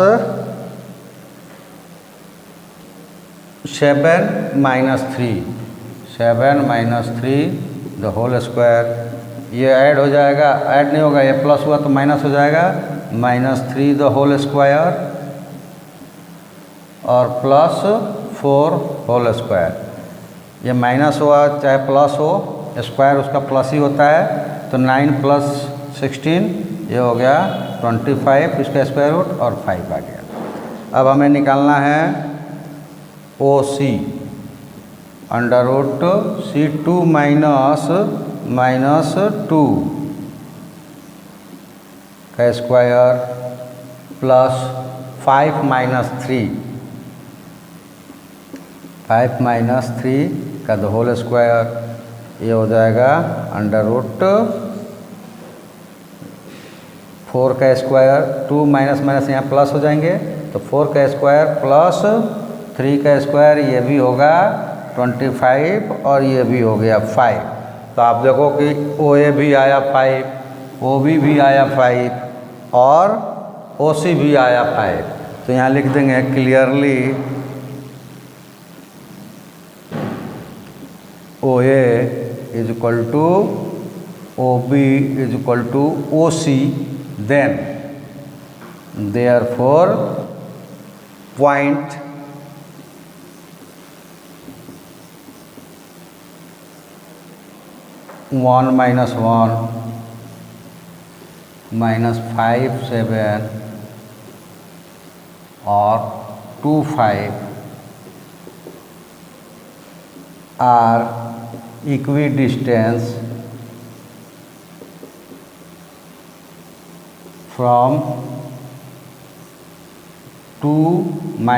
7 minus 3 the whole square. ये ऐड हो जाएगा, ऐड नहीं होगा, ये प्लस हुआ तो माइनस हो जाएगा, -3 द होल स्क्वायर और प्लस 4 होल स्क्वायर। ये माइनस हुआ चाहे प्लस हो, स्क्वायर उसका प्लस ही होता है, तो 9 + 16 ये हो गया 25, इसका स्क्वायर रूट और 5 आ गया। अब हमें निकालना है OC √C2 माइनस 2 का स्क्वायर प्लस 5 - 3 का द होल स्क्वायर, ये हो जाएगा √4 का स्क्वायर, 2 माइनस माइनस यहाँ प्लस हो जाएंगे, तो 4 का स्क्वायर प्लस 3 का स्क्वायर, ये भी होगा 25 और ये भी हो गया 5। तो आप देखो कि OA भी आया 5, OB भी आया 5 और OC भी आया 5। तो यहाँ लिख देंगे clearly OA = OB = OC, then therefore point (1 - 1) -5 7 और 2 5 are equidistant from 2 -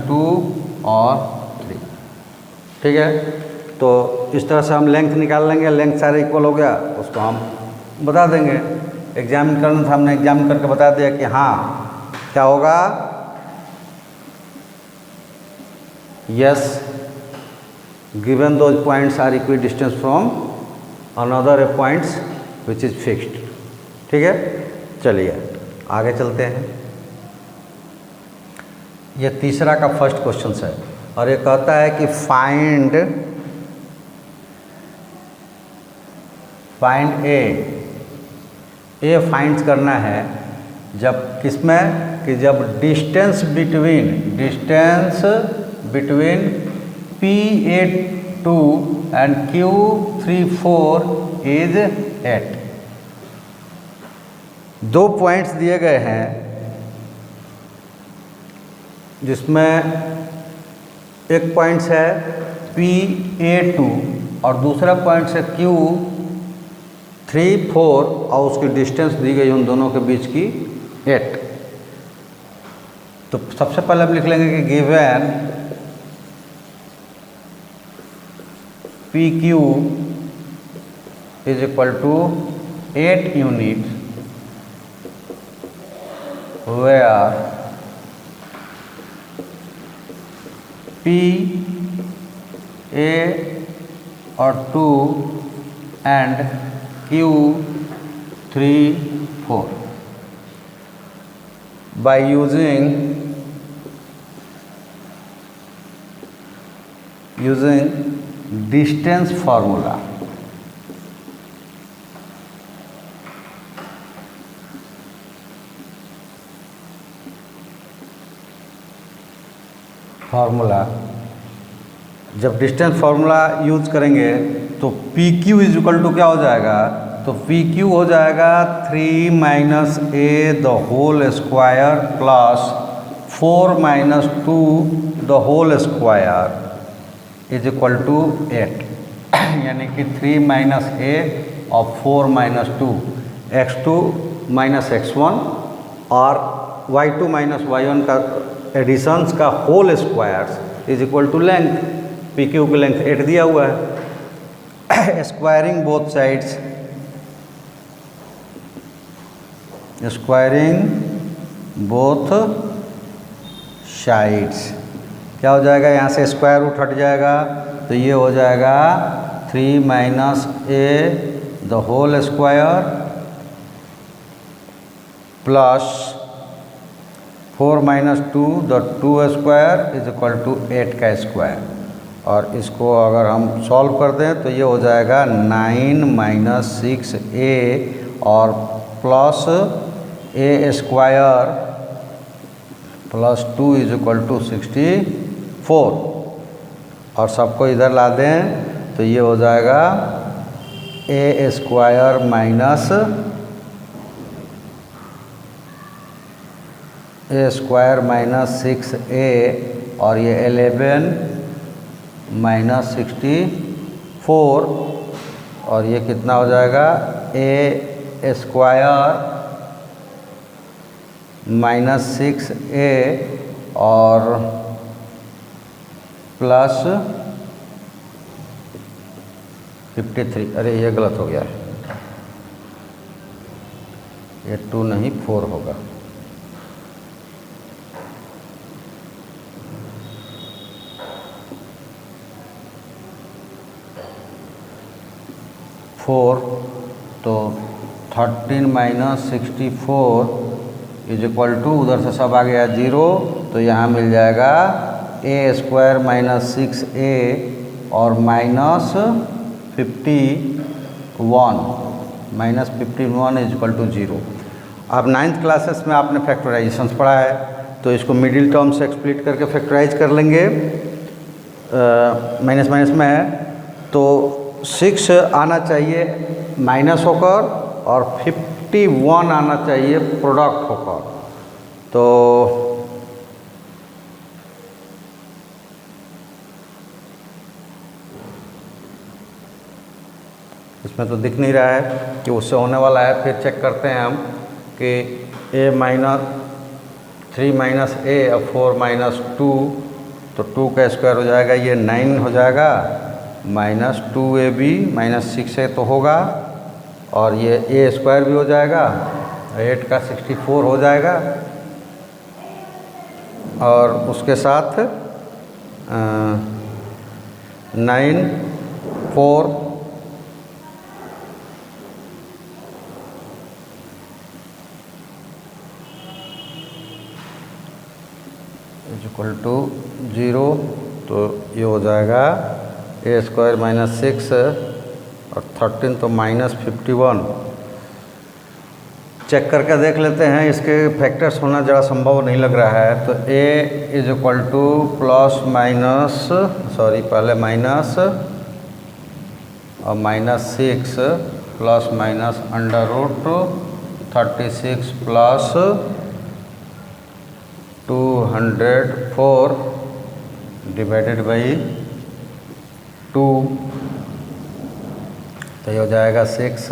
2 और 3। ठीक है, तो इस तरह से हम लेंथ निकाल लेंगे। लेंथ सारे इक्वल हो गया, उसको हम बता देंगे। एग्जामिन करना था, हमने एग्जामिन करके बता दिया कि हाँ क्या होगा, yes given those points are equidistant from another points which is fixed। ठीक है, चलिए आगे चलते हैं। ये तीसरा का फर्स्ट क्वेश्चन है और ये कहता है कि फाइंड ए फाइंड करना है जब किसमें, कि जब distance between PA2 and Q34 is 8। दो पॉइंट्स दिए गए हैं जिसमें एक पॉइंट्स है PA2 और दूसरा पॉइंट्स है Q34 और उसकी डिस्टेंस दी गई उन दोनों के बीच की 8। तो सबसे पहले हम लिख लेंगे कि given PQ is equal to 8 units where P A or 2 and Q 3 4 by using distance formula. जब डिस्टेंस फार्मूला यूज करेंगे तो PQ = क्या हो जाएगा, तो PQ हो जाएगा 3 - A the whole square plus 4 - 2 the whole square is equal to 8। यानी कि 3 - A और 4 - 2 x2 - x1 और y2 - y1 का एडिशंस का whole squares is equal to length. PQ की लेंथ 8 दिया हुआ है। स्क्वायरिंग बोथ साइड्स, क्या हो जाएगा, यहाँ से स्क्वायर रूट हट जाएगा तो ये हो जाएगा 3 - A the whole square plus 4 - 2 the 2 square is equal to 8 का स्क्वायर। और इसको अगर हम सॉल्व कर दें तो ये हो जाएगा 9 - 6A और plus A square plus 2 is equal to 64 और सबको इधर ला दें तो ये हो जाएगा ए स्क्वायर माइनस ए स्क्वायर माइनस 6a और ये 11 माइनस 64 और ये कितना हो जाएगा ए स्क्वायर माइनस 6a और प्लस 53। अरे ये गलत हो गया, ये 2 नहीं 4 होगा। तो 13 माइनस 64 इज इक्वल टू, उधर से सब आ गया 0 तो यहाँ मिल जाएगा ए स्क्वायर माइनस 6a और माइनस 51 इज इक्वल टू 0। अब 9th क्लासेस में आपने फैक्टराइजेशंस पढ़ा है तो इसको मिडिल टर्म से एक्सप्लिट करके फैक्टराइज कर लेंगे। माइनस माइनस में है तो 6 आना चाहिए माइनस होकर और 51 आना चाहिए प्रोडक्ट होकर। तो इसमें तो दिख नहीं रहा है कि उससे होने वाला है, फिर चेक करते हैं हम कि a माइनस 3 माइनस a और 4 माइनस 2 तो 2 का स्क्वायर हो जाएगा, ये 9 हो जाएगा, माइनस 2ab माइनस 6a तो होगा और ये a स्क्वायर भी हो जाएगा, 8 का 64 हो जाएगा और उसके साथ 9 4 इज इक्वल टू 0 तो ये हो जाएगा ए स्क्वायर माइनस 6 और 13 तो माइनस 51। चेक करके देख लेते हैं, इसके फैक्टर्स होना ज़रा संभव नहीं लग रहा है। तो a is equal to plus minus पहले माइनस और minus 6 plus minus under root 36 plus 204 divided by 2 तो ये हो जाएगा 6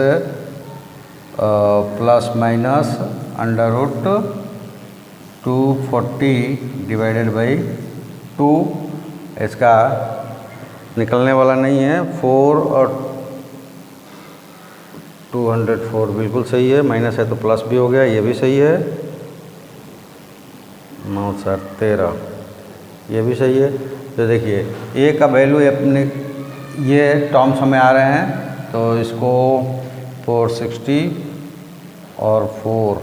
plus minus under root 240 divided by 2। इसका निकलने वाला नहीं है, 4 और 204 बिल्कुल सही है, माइनस है तो प्लस भी हो गया, ये भी सही है, 9 7 13 ये भी सही है। तो देखिए a का वैल्यू अपने ये टर्म्स हमें आ रहे हैं तो इसको 460 और 4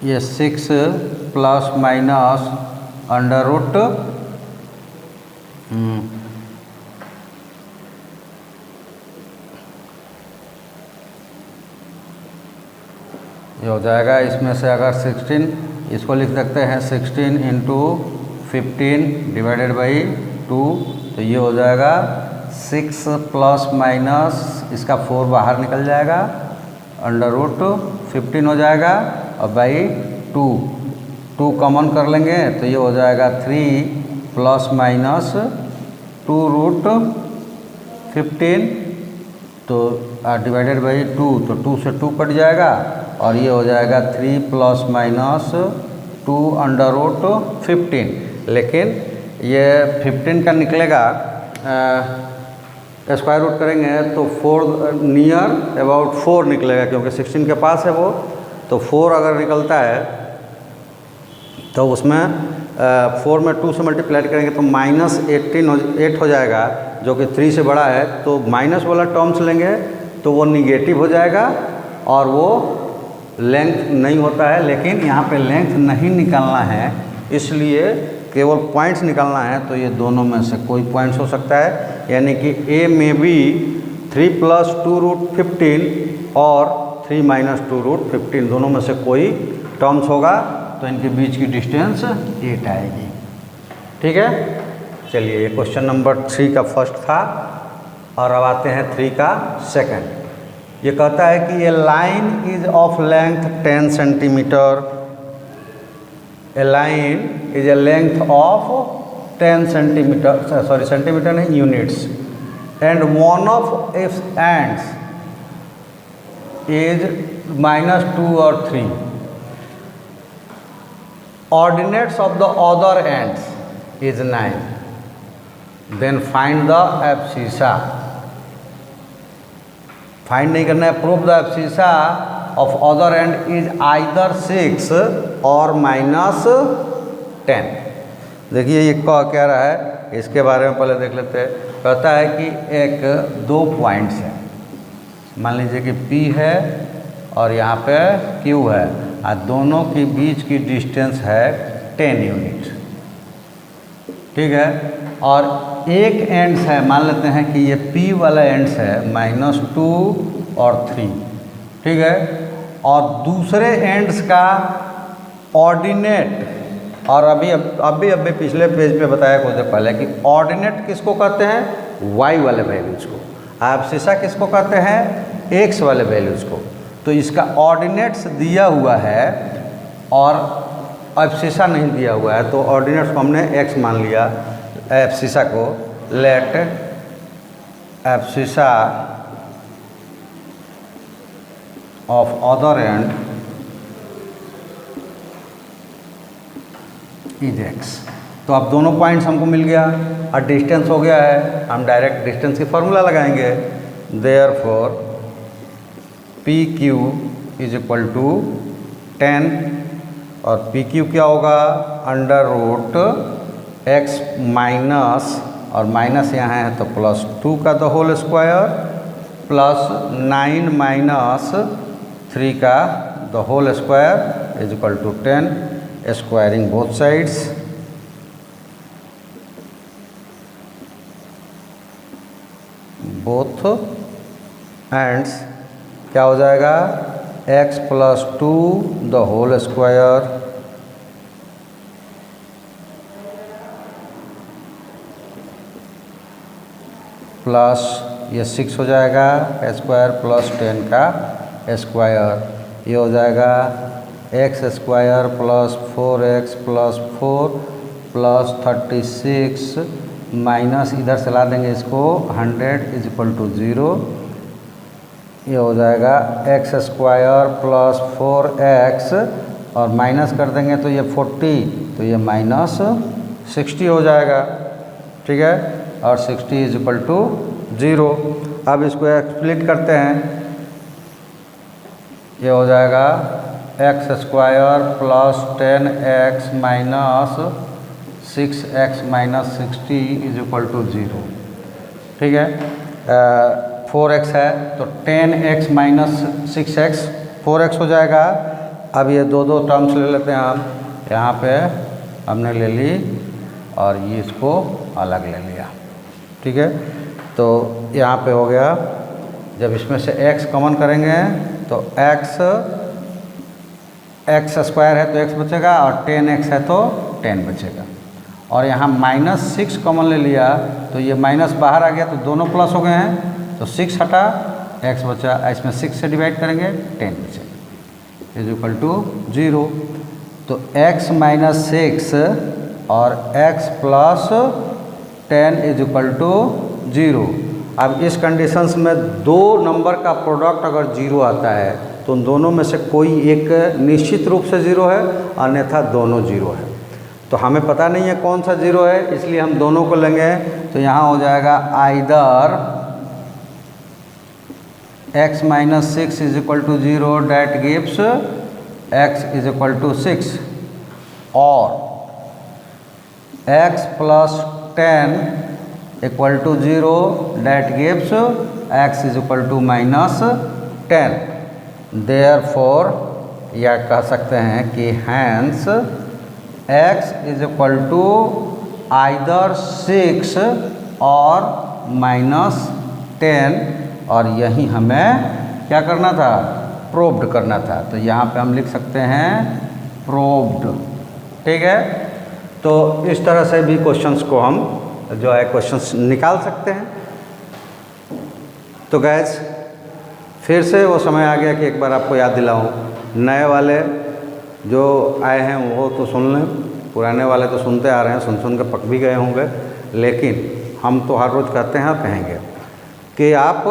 ये 6 प्लस माइनस अंडर रूट ये हो जाएगा। इसमें से अगर 16 इसको लिख सकते हैं 16 इंटू 15 डिवाइडेड बाई 2 तो ये हो जाएगा 6 प्लस माइनस इसका 4 बाहर निकल जाएगा, अंडर रूट 15 हो जाएगा और बाई 2 कॉमन कर लेंगे तो ये हो जाएगा 3 प्लस माइनस 2 रूट 15 तो डिवाइडेड बाई 2 तो 2 से 2 कट जाएगा और ये हो जाएगा 3 प्लस माइनस 2 अंडर रूट 15। लेकिन ये 15 का निकलेगा, स्क्वायर रूट करेंगे तो 4 नियर अबाउट 4 निकलेगा क्योंकि 16 के पास है वो, तो 4 अगर निकलता है तो उसमें 4 में 2 से मल्टीप्लाई करेंगे तो माइनस 8 हो जाएगा जो कि 3 से बड़ा है। तो माइनस वाला टर्म्स लेंगे तो वो निगेटिव हो जाएगा और वो लेंथ नहीं होता है। लेकिन यहाँ पे लेंथ नहीं निकालना है, इसलिए केवल पॉइंट्स निकालना है, तो ये दोनों में से कोई पॉइंट्स हो सकता है, यानी कि a में भी 3 प्लस 2 रूट 15 और 3 माइनस 2 रूट 15 दोनों में से कोई टर्म्स होगा तो इनके बीच की डिस्टेंस 8 आएगी। ठीक है, चलिए ये क्वेश्चन नंबर 3 का फर्स्ट था और अब आते हैं 3 का सेकंड। ये कहता है कि a line is of length 10 centimetre, a line is a length of 10 centimetre, sorry centimetre नहीं, units, and one of its ends is -2 और 3. Ordinates of the other ends is 9. Then find the abscissa. Find नहीं करना है, prove the abscissa of other end is either 6 or -10. देखिए ये क्या रहा है, इसके बारे में पहले देख लेते हैं। कहता है कि एक 2 पॉइंट्स है, मान लीजिए कि P है और यहाँ पे Q है, और दोनों के बीच की डिस्टेंस है 10 यूनिट। ठीक है, और एक एंड्स है, मान लेते हैं कि ये P वाला एंड्स है -2 और 3। ठीक है, और दूसरे एंड्स का ऑर्डिनेट, और अभी पिछले पेज पे बताया कुछ देर पहले कि ऑर्डिनेट किसको कहते हैं, y वाले वैल्यूज को, एब्सिसा किसको कहते हैं, x वाले वैल्यूज को। तो इसका ऑर्डिनेट्स दिया हुआ है और एब्सिसा नहीं दिया हुआ है, तो ऑर्डिनेट्स को हमने x मान लिया, एब्सिसा को। Let abscissa of other end is x। तो अब दोनों पॉइंट्स हमको मिल गया और डिस्टेंस हो गया है, हम डायरेक्ट डिस्टेंस की फॉर्मूला लगाएंगे। Therefore PQ is equal to 10, और PQ क्या होगा, √x माइनस, और माइनस यहाँ है तो +2 का the whole square, plus 9 minus 3 का the whole square is equal to 10, squaring both sides. Both ends क्या हो जाएगा, x + 2 the whole square plus ये 6 हो जाएगा स्क्वायर प्लस 10 का स्क्वायर, ये हो जाएगा x square plus 4x plus 4 plus 36 minus इधर से ला देंगे इसको 100 इज इक्वल टू 0, ये हो जाएगा x स्क्वायर प्लस 4x और माइनस कर देंगे तो ये 40, तो ये -60 हो जाएगा। ठीक है, और 60 इज इक्वल टू 0। अब इसको स्प्लिट करते हैं, ये हो जाएगा x square plus 10x minus 6x minus 60 is equal to 0। ठीक है, 4x है तो 10x माइनस 6x 4x हो जाएगा। अब ये दो टर्म्स ले लेते हैं हम, यहाँ पे हमने ले ली और ये इसको अलग ले लिया। ठीक है, तो यहाँ पे हो गया, जब इसमें से x कॉमन करेंगे तो x स्क्वायर है तो x बचेगा और 10x है तो 10 बचेगा, और यहाँ -6 कॉमन ले लिया तो ये माइनस बाहर आ गया तो दोनों प्लस हो गए हैं, तो 6 हटा x बचा, इसमें 6 से डिवाइड करेंगे 10 बचेगा इज इक्वल टू 0। तो x माइनस 6 और x plus 10 is equal to 0। अब इस कंडीशंस में दो नंबर का प्रोडक्ट अगर 0 आता है तो उन दोनों में से कोई एक निश्चित रूप से 0 है, अन्यथा दोनों 0 है। तो हमें पता नहीं है कौन सा 0 है, इसलिए हम दोनों को लेंगे। तो यहाँ हो जाएगा either x minus 6 is equal to 0 that gives x is equal to 6, और x plus 10 equal to 0 that gives x is equal to -10। Therefore या कह सकते हैं कि hence x is equal to either 6 और -10, और यही हमें क्या करना था, प्रूव्ड करना था। तो यहाँ पे हम लिख सकते हैं प्रोब्ड। ठीक है, तो इस तरह से भी क्वेश्चंस को हम जो है क्वेश्चंस निकाल सकते हैं। तो गैस फिर से वो समय आ गया कि एक बार आपको याद दिलाऊं, नए वाले जो आए हैं वो तो सुन लें, पुराने वाले तो सुनते आ रहे हैं, सुन सुन के पक भी गए होंगे। लेकिन हम तो हर रोज़ कहते हैं और कहेंगे कि आप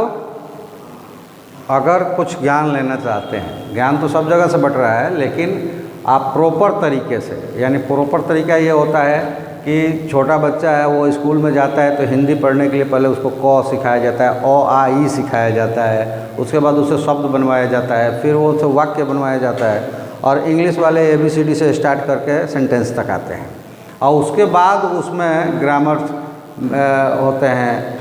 अगर कुछ ज्ञान लेना चाहते हैं, ज्ञान तो सब जगह से बट रहा है, लेकिन आप प्रॉपर तरीके से, यानी प्रॉपर तरीका ये होता है कि छोटा बच्चा है वो स्कूल में जाता है तो हिंदी पढ़ने के लिए पहले उसको क सिखाया जाता है, अ आ ई सिखाया जाता है, उसके बाद उसे शब्द बनवाया जाता है, फिर वो उसे वाक्य बनवाया जाता है, और इंग्लिश वाले ABCD से स्टार्ट करके सेंटेंस तक आते हैं, और उसके बाद उसमें ग्रामर होते हैं,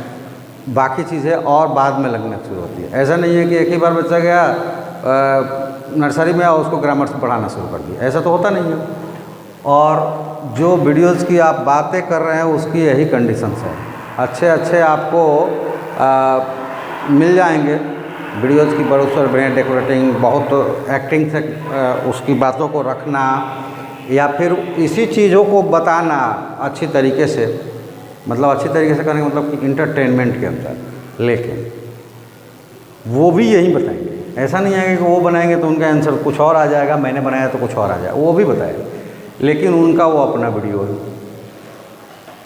बाकी चीज़ें और बाद में लगना शुरू होती है। ऐसा नहीं है कि एक ही बार बच्चा गया नर्सरी में और उसको ग्रामर से पढ़ाना शुरू कर दिया, ऐसा तो होता नहीं है। और जो वीडियोज़ की आप बातें कर रहे हैं उसकी यही कंडीशंस है। अच्छे अच्छे आपको मिल जाएंगे वीडियोज़ की, बहुत बढ़िया डेकोरेटिंग, बहुत एक्टिंग से उसकी बातों को रखना, या फिर इसी चीज़ों को बताना अच्छी तरीके से, मतलब अच्छी तरीके से करने का मतलब कि इंटरटेनमेंट के अंदर। लेकिन वो भी यही बताएंगे, ऐसा नहीं है कि वो बनाएंगे तो उनका आंसर कुछ और आ जाएगा, मैंने बनाया तो कुछ और आ जाएगा, वो भी बताएंगे, लेकिन उनका वो अपना वीडियो है।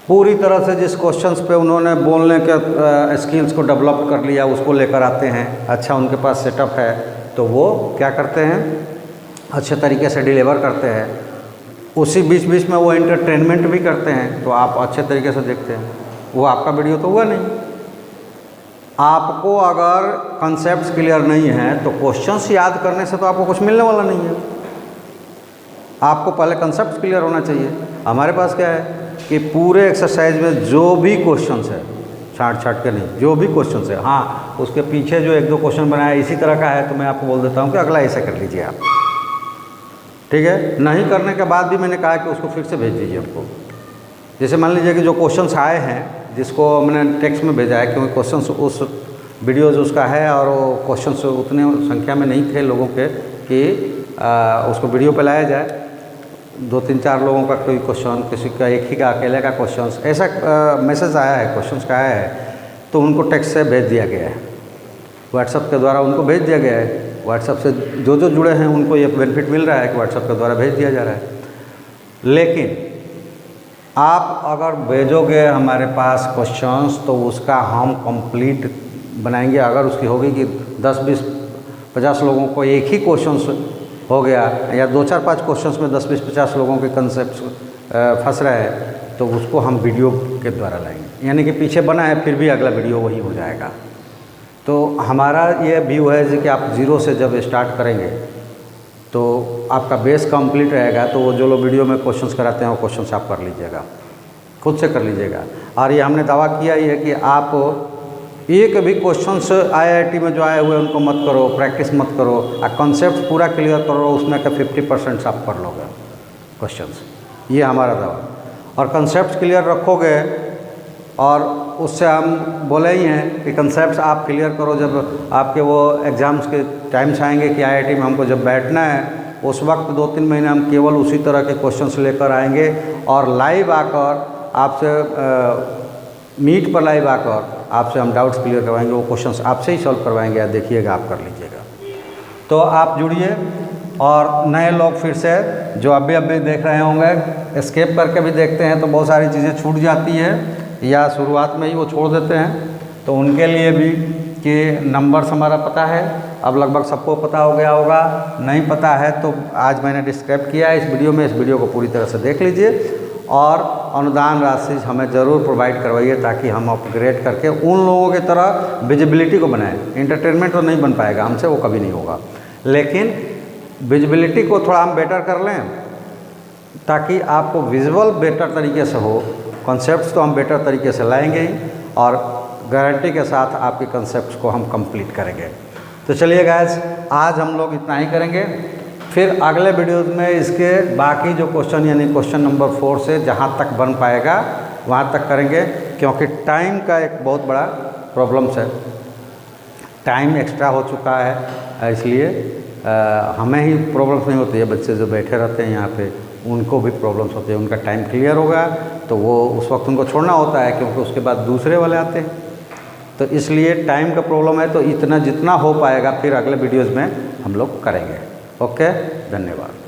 पूरी तरह से जिस क्वेश्चंस पे उन्होंने बोलने के स्किल्स को डेवलप कर लिया उसको लेकर आते हैं, अच्छा उनके पास सेटअप है, तो वो क्या करते हैं, अच्छे तरीके से डिलीवर करते हैं। उसी बीच बीच में वो एंटरटेनमेंट भी करते हैं, तो आप अच्छे तरीके से देखते हैं। वो आपका वीडियो तो हुआ नहीं। आपको अगर कॉन्सेप्ट्स क्लियर नहीं हैं तो क्वेश्चंस याद करने से तो आपको कुछ मिलने वाला नहीं है। आपको पहले कॉन्सेप्ट क्लियर होना चाहिए। हमारे पास क्या है कि पूरे एक्सरसाइज में जो भी क्वेश्चंस है, छाट के नहीं, जो भी क्वेश्चंस है, हाँ उसके पीछे जो एक दो क्वेश्चन बनाया इसी तरह का है तो मैं आपको बोल देता हूँ कि अगला ऐसा कर लीजिए आप, ठीक है। नहीं करने के बाद भी मैंने कहा कि उसको फिर से भेज दीजिए हमको। जैसे मान लीजिए कि जो क्वेश्चंस आए हैं जिसको मैंने टेक्स्ट में भेजा है, क्योंकि क्वेश्चंस उस वीडियोज़ उसका है और वो क्वेश्चंस उतने संख्या में नहीं थे लोगों के कि उसको वीडियो पे लाया जाए। 2-3-4 लोगों का कोई क्वेश्चन, किसी का एक ही का अकेले का क्वेश्चन, ऐसा मैसेज आया है, क्वेश्चंस का आया है, तो उनको टेक्स्ट से भेज दिया गया है, व्हाट्सएप के द्वारा उनको भेज दिया गया है। व्हाट्सएप से जो जो जुड़े हैं उनको ये बेनिफिट मिल रहा है कि व्हाट्सएप के द्वारा भेज दिया जा रहा है। लेकिन आप अगर भेजोगे हमारे पास क्वेश्चंस तो उसका हम कंप्लीट बनाएंगे। अगर उसकी होगी कि 10, 20, 50 लोगों को एक ही क्वेश्चंस हो गया, या 2, 4, 5 क्वेश्चंस में 10, 20, 50 लोगों के कंसेप्ट फंस रहे हैं, तो उसको हम वीडियो के द्वारा लाएंगे। यानी कि पीछे बना है फिर भी अगला वीडियो वही हो जाएगा। तो हमारा ये व्यू है कि आप ज़ीरो से जब स्टार्ट करेंगे तो आपका बेस कंप्लीट रहेगा। तो वो जो लोग वीडियो में क्वेश्चंस कराते हैं वो क्वेश्चंस आप कर लीजिएगा, खुद से कर लीजिएगा। और ये हमने दावा किया ही है कि आप एक भी क्वेश्चंस IIT में जो आए हुए उनको मत करो, प्रैक्टिस मत करो, और कॉन्सेप्ट पूरा क्लियर करो, उसमें का 50% आप कर लोगे क्वेश्चंस, ये हमारा दावा। और कॉन्सेप्ट क्लियर रखोगे, और उससे हम बोले ही हैं कि कॉन्सेप्ट्स आप क्लियर करो। जब आपके वो एग्ज़ाम्स के टाइम्स आएंगे कि IIT में हमको जब बैठना है, उस वक्त 2-3 महीने हम केवल उसी तरह के क्वेश्चंस लेकर आएंगे, और लाइव आकर आपसे मीट पर लाइव आकर आपसे हम डाउट्स क्लियर करवाएंगे, वो क्वेश्चंस आपसे ही सॉल्व करवाएंगे, या देखिएगा आप कर लीजिएगा। तो आप जुड़िए। और नए लोग फिर से जो अभी देख रहे होंगे, एस्केप करके भी देखते हैं तो बहुत सारी चीज़ें छूट जाती है, या शुरुआत में ही वो छोड़ देते हैं, तो उनके लिए भी कि नंबर्स हमारा पता है, अब लगभग सबको पता हो गया होगा। नहीं पता है तो आज मैंने डिस्क्राइब किया है इस वीडियो में, इस वीडियो को पूरी तरह से देख लीजिए, और अनुदान राशि हमें ज़रूर प्रोवाइड करवाइए ताकि हम अपग्रेड करके उन लोगों की तरह विजिबिलिटी को बनाएं। इंटरटेनमेंट तो नहीं बन पाएगा हमसे, वो कभी नहीं होगा, लेकिन विजिबिलिटी को थोड़ा हम बेटर कर लें ताकि आपको विजुअल बेटर तरीके से हो। कॉन्सेप्ट्स तो हम बेटर तरीके से लाएंगे ही, और गारंटी के साथ आपके कॉन्सेप्ट्स को हम कंप्लीट करेंगे। तो चलिए गाइस, आज हम लोग इतना ही करेंगे। फिर अगले वीडियोज़ में इसके बाकी जो क्वेश्चन, यानी क्वेश्चन नंबर 4 से जहाँ तक बन पाएगा वहाँ तक करेंगे, क्योंकि टाइम का एक बहुत बड़ा प्रॉब्लम्स है। टाइम एक्स्ट्रा हो चुका है, इसलिए हमें ही प्रॉब्लम्स नहीं होती है, बच्चे जो बैठे रहते हैं यहाँ पे उनको भी प्रॉब्लम्स होती है। उनका टाइम क्लियर होगा तो वो उस वक्त उनको छोड़ना होता है, क्योंकि उसके बाद दूसरे वाले आते हैं। तो इसलिए टाइम का प्रॉब्लम है, तो इतना जितना हो पाएगा फिर अगले वीडियोज़ में हम लोग करेंगे। ओके, धन्यवाद।